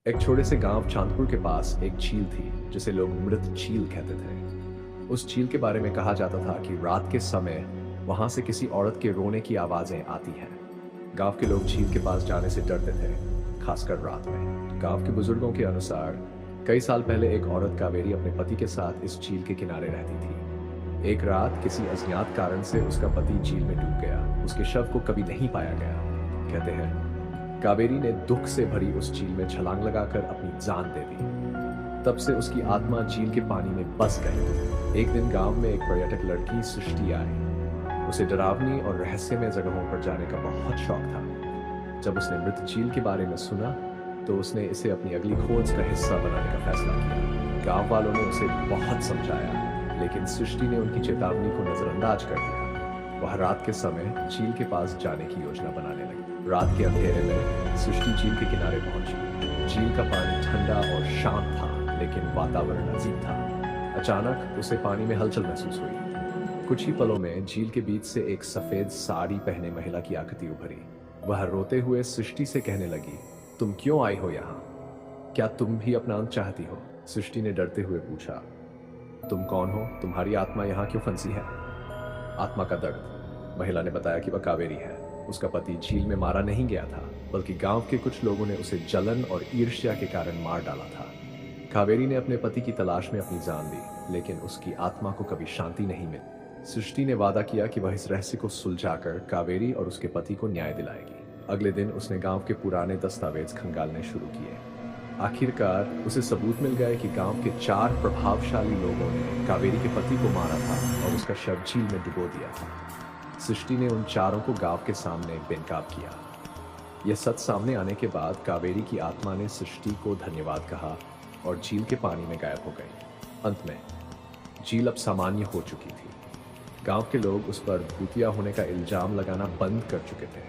एक छोटे से गांव चांदपुर के पास एक झील थी जिसे लोग मृत झील कहते थे। उस झील के बारे में कहा जाता था कि रात के समय वहां से किसी औरत के रोने की आवाजें आती हैं। गांव के लोग झील के पास जाने से डरते थे, खासकर रात में। गांव के बुजुर्गों के अनुसार कई साल पहले एक औरत कावेरी अपने पति के साथ इस झील के किनारे रहती थी। एक रात किसी अज्ञात कारण से उसका पति झील में डूब गया। उसके शव को कभी नहीं पाया गया। कहते हैं कावेरी ने दुख से भरी उस झील में छलांग लगाकर अपनी जान दे दी। तब से उसकी आत्मा झील के पानी में बस गई। एक दिन गांव में एक पर्यटक लड़की सृष्टि आई। उसे डरावनी और रहस्यमय जगहों पर जाने का बहुत शौक था। जब उसने मृत झील के बारे में सुना तो उसने इसे अपनी अगली खोज का हिस्सा बनाने का फैसला किया। गांव वालों ने उसे बहुत समझाया, लेकिन सृष्टि ने उनकी चेतावनी को नजरअंदाज कर दिया। वह रात के समय झील के पास जाने की योजना बनाने लगी। रात के अंधेरे में सृष्टि झील के किनारे पहुंची। झील का पानी ठंडा और शांत था, लेकिन वातावरण अजीब था। अचानक उसे पानी में हलचल महसूस हुई। कुछ ही पलों में झील के बीच से एक सफेद साड़ी पहने महिला की आकृति उभरी। वह रोते हुए सृष्टि से कहने लगी, तुम क्यों आई हो यहाँ? क्या तुम भी अपना अंत चाहती हो? सृष्टि ने डरते हुए पूछा, तुम कौन हो? तुम्हारी आत्मा यहाँ क्यों फंसी है? आत्मा का दर्द। महिला ने बताया कि वह कावेरी है। उसका पति झील में मारा नहीं गया था, बल्कि गांव के कुछ लोगों ने उसे जलन और ईर्ष्या के कारण मार डाला था। कावेरी ने अपने पति की तलाश में अपनी जान दी, लेकिन उसकी आत्मा को कभी शांति नहीं मिली। सृष्टि ने वादा किया कि वह इस रहस्य को सुलझाकर कावेरी और उसके पति को न्याय दिलाएगी। अगले दिन उसने गांव के पुराने दस्तावेज खंगालने शुरू किए। आखिरकार उसे सबूत मिल गए कि गांव के 4 प्रभावशाली लोगों ने कावेरी के पति को मारा था और उसका शव झील में डुबो दिया था। सृष्टि ने उन चारों को गांव के सामने बेनकाब किया। यह सच सामने आने के बाद कावेरी की आत्मा ने सृष्टि को धन्यवाद कहा और झील के पानी में गायब हो गई। अंत में झील अब सामान्य हो चुकी थी। गांव के लोग उस पर भूतिया होने का इल्जाम लगाना बंद कर चुके थे।